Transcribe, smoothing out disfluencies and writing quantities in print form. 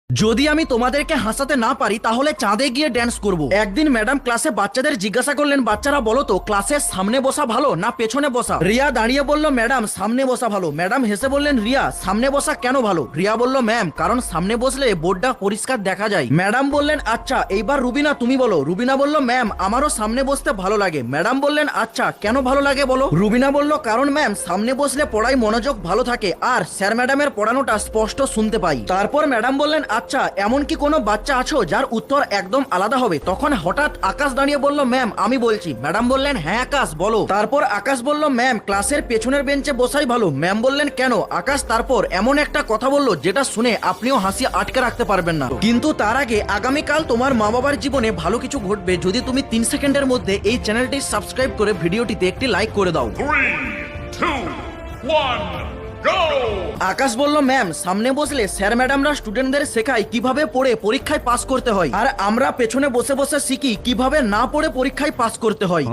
যদি আমি তোমাদেরকে হাসাতে না পারি তাহলে চাঁদে গিয়ে ড্যান্স করব। একদিন ম্যাডাম ক্লাসে বাচ্চাদের জিজ্ঞাসা করলেন, বাচ্চারা বলো তো ক্লাসের সামনে বসা ভালো না পেছনে বসা? রিয়া দাঁড়িয়ে বলল, ম্যাডাম সামনে বসা ভালো। ম্যাডাম হেসে বললেন, রিয়া সামনে বসা কেন ভালো? রিয়া বলল, ম্যাম কারণ সামনে বসলে বোর্ডটা পরিষ্কার দেখা যায়। ম্যাডাম বললেন, আচ্ছা এইবার রুবিনা তুমি বলো। রুবিনা বলল, ম্যাম আমারও সামনে বসতে ভালো লাগে। ম্যাডাম বললেন, আচ্ছা কেন ভালো লাগে বলো? রুবিনা বলল, কারণ ম্যাম সামনে বসলে পড়ায় মনোযোগ ভালো থাকে আর স্যার ম্যাডামের পড়ানোটা স্পষ্ট শুনতে পাই। তারপর ম্যাডাম বললেন, আচ্ছা এমন কি কোনো বাচ্চা আছো যার উত্তর একদম আলাদা হবে? তখন হঠাৎ আকাশ দাঁড়িয়ে বলল, ম্যাম আমি বলছি। ম্যাডাম বললেন, হ্যাঁ আকাশ বলো। তারপর আকাশ বলল, ম্যাম ক্লাসের পেছনের বেঞ্চে বসাই ভালো। ম্যাম বললেন, কেন? আকাশ তারপর এমন একটা কথা বলল যেটা শুনে আপনিও হাসি আটকে রাখতে পারবেন না। কিন্তু তার আগে আগামীকাল তোমার মা বাবার জীবনে ভালো কিছু ঘটবে যদি তুমি 3 সেকেন্ডের মধ্যে এই চ্যানেলটি সাবস্ক্রাইব করে ভিডিওটিতে একটি লাইক করে দাও। 3, 2, 1, go! আকাশ বলল, ম্যাম সামনে বসলে স্যার ম্যাডামরা স্টুডেন্টদের শেখায় কিভাবে পড়ে পরীক্ষায় পাস করতে হয়, আর আমরা পেছনে বসে বসে শিখি কিভাবে না পড়ে পরীক্ষায় পাস করতে হয়।